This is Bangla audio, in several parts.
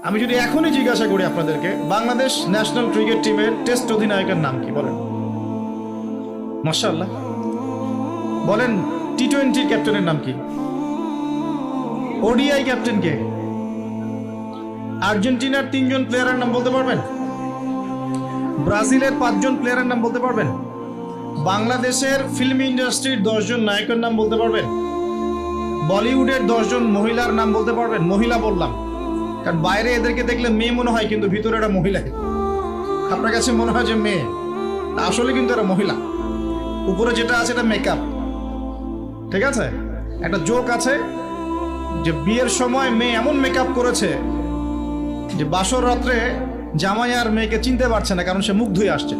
আমি যদি এখনই জিজ্ঞাসা করি আপনাদেরকে, বাংলাদেশ ন্যাশনাল ক্রিকেট টিমের টেস্ট অধিনায়কের নাম কি বলেন? মাশাআল্লাহ। বলেন টি-20 ক্যাপ্টেনের নাম কি? ওডিআই ক্যাপ্টেন কে? আর্জেন্টিনার 3 জন প্লেয়ারের নাম বলতে পারবেন? ব্রাজিলের 5 জন প্লেয়ারের নাম বলতে পারবেন? বাংলাদেশের ফিল্ম ইন্ডাস্ট্রির 10 জন নায়কের নাম বলতে পারবেন? বলিউডের 10 জন মহিলার নাম বলতে পারবেন? মহিলা বললাম কারণ বাইরে এদেরকে দেখলে মেয়ে মনে হয়, কিন্তু ভিতরে এরা মহিলা। আপনার কাছে মনে হয় যে মেয়ে, আসলে কিন্তু এরা মহিলা। উপরে যেটা আছে এটা মেকআপ, ঠিক আছে? একটা জোক আছে যে বিয়ের সময় মেয়ে এমন মেকআপ করেছে যে বাসর রাত্রে জামাই আর মেয়েকে চিনতে পারছে না, কারণ সে মুখ ধুয়ে আসছে।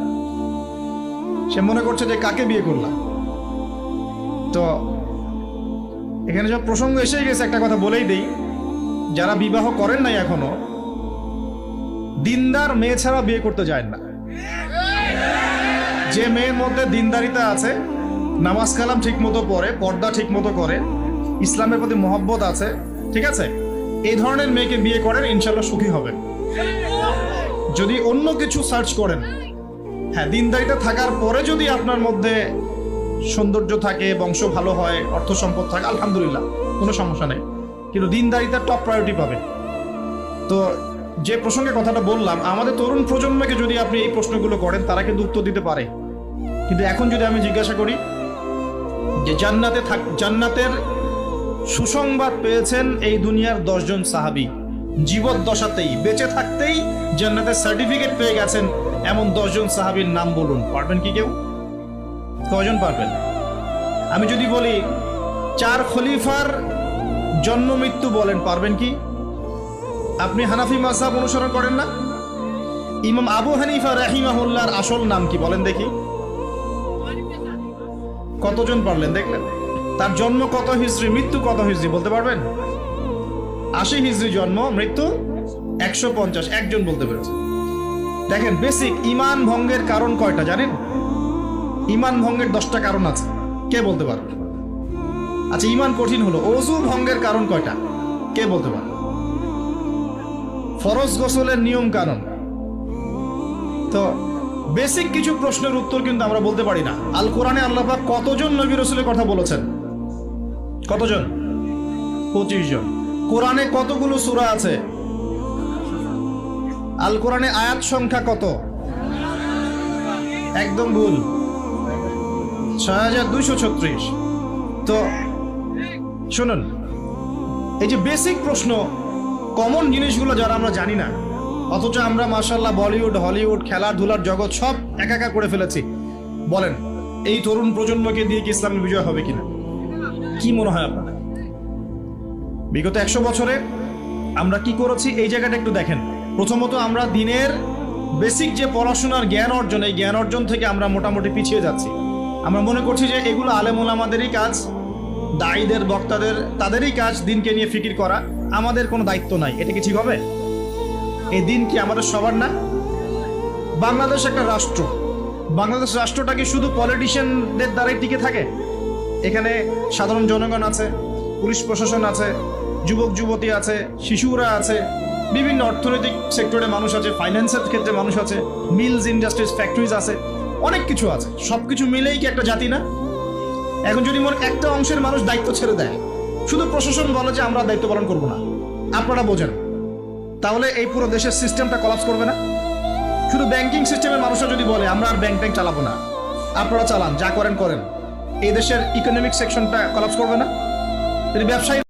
সে মনে করছে যে কাকে বিয়ে করলাম। তো এখানে সব প্রসঙ্গ এসে গেছে, একটা কথা বলেই দেই, যারা বিবাহ করেন নাই এখনো, দিনদার মেয়ে ছাড়া বিয়ে করতে যায় না। যে মেয়ের মধ্যে দিনদারিতা আছে, নামাজ কালাম ঠিক মতো পড়ে, পর্দা ঠিক মতো করে, ইসলামের প্রতি মহব্বত আছে, ঠিক আছে, এই ধরনের মেয়েকে বিয়ে করেন, ইনশাল্লাহ সুখী হবেন। যদি অন্য কিছু সার্চ করেন, হ্যাঁ, দিনদারিতা থাকার পরে যদি আপনার মধ্যে সৌন্দর্য থাকে, বংশ ভালো হয়, অর্থ সম্পদ থাকে, আলহামদুলিল্লাহ, কোনো সমস্যা নেই, কিন্তু দিনদারিতার টপ প্রায়োরিটি পাবেন। তো যে প্রসঙ্গে কথাটা বললাম, আমাদের তরুণ প্রজন্মকে যদি আপনি এই প্রশ্নগুলো করেন, তারা কিন্তু উত্তর দিতে পারে। কিন্তু এখন যদি আমি জিজ্ঞাসা করি যে জান্নাতের সুসংবাদ পেয়েছেন এই দুনিয়ার 10 জন সাহাবী, জীবদ্দশাতেই, বেঁচে থাকতেই জান্নাতের সার্টিফিকেট পেয়ে গেছেন, এমন 10 জন সাহাবীর নাম বলুন। পারবেন কি কেউ? কয়জন পারবেন? আমি যদি বলি 4 খলিফার জন্ম মৃত্যু বলেন, পারবেন কি? আপনি হানাফি মাযহাব অনুসরণ করেন না? ইমাম আবু হানিফা রাহিমাহুল্লাহর আসল নাম কি বলেন দেখি? কতজন পারলেন দেখলেন? তার জন্ম কত হিজরি, মৃত্যু কত হিজরি বলতে পারবেন? 80 হিজরি জন্ম, মৃত্যু 150, একজন বলতে পেরেছে। দেখেন, বেসিক ঈমান ভঙ্গের কারণ কয়টা জানেন? ঈমান ভঙ্গের 10টা কারণ আছে, কে বলতে পারবে? আচ্ছা, ঈমান কঠিন হলো, ওযু ভঙ্গের কারণ কয়টা, কে বলতে পারবে? ফরজ গোসলের নিয়ম কানুন। তো বেসিক কিছু প্রশ্নের উত্তর কিন্তু আমরা বলতে পারি না। আল কোরআনে আল্লাহ পাক কতজন নবী রাসূলের কথা বলেছেন? কতজন? 25 জন। কোরআনে কতগুলো সূরা আছে? আল কোরআনে আয়াত সংখ্যা কত? একদম ভুল, 6236। তো শুনুন, এই যে বেসিক প্রশ্ন, কমন জিনিসগুলো যারা আমরা জানি না, অথচ আমরা মাশাআল্লাহ বলিউড, হলিউড, খেলাধুলার জগৎ সব একাকার করে ফেলেছি। বলেন, এই তরুণ প্রজন্মকে দিয়ে কি ইসলামের বিজয় হবে কিনা? কি মনে হয় আপনার? বিগত 100 বছরে আমরা কি করেছি, এই জায়গাটা একটু দেখেন। প্রথমত, আমরা দিনের বেসিক যে পড়াশোনার জ্ঞান অর্জন, এই জ্ঞান অর্জন থেকে আমরা মোটামুটি পিছিয়ে যাচ্ছি। আমরা মনে করছি যে এগুলো আলেম ওলামাদেরই কাজ, দায়ীদের, বক্তাদের, তাদেরই কাজ দিনকে নিয়ে ফিকির করা, আমাদের কোনো দায়িত্ব নাই। এটা কি ঠিক হবে? এই দিন কি আমাদের সবার না? বাংলাদেশ একটা রাষ্ট্র, বাংলাদেশ রাষ্ট্রটা কি শুধু পলিটিশিয়ানদের দ্বারাই টিকে থাকে? এখানে সাধারণ জনগণ আছে, পুলিশ প্রশাসন আছে, যুবক যুবতী আছে, শিশুরা আছে, বিভিন্ন অর্থনৈতিক সেক্টরে মানুষ আছে, ফাইন্যান্সের ক্ষেত্রে মানুষ আছে, মিলস, ইন্ডাস্ট্রিজ, ফ্যাক্টরিজ আছে, অনেক কিছু আছে। সবকিছু মিলেই কি একটা জাতি না? এখন যদি মনে একটা অংশের মানুষ দায়িত্ব ছেড়ে দেয়, শুধু প্রশাসন বলে যে আমরা দায়িত্ব পালন করবো না, আপনারা বোঝেন, তাহলে এই পুরো দেশের সিস্টেমটা কলাপস করবে না? শুধু ব্যাংকিং সিস্টেমের মানুষরা যদি বলে আমরা আর ব্যাংক ট্যাঙ্ক চালাবো না, আপনারা চালান, যা করেন করেন, এই দেশের ইকোনমিক সেকশনটা কলাপস করবে না? যদি ব্যবসায়ী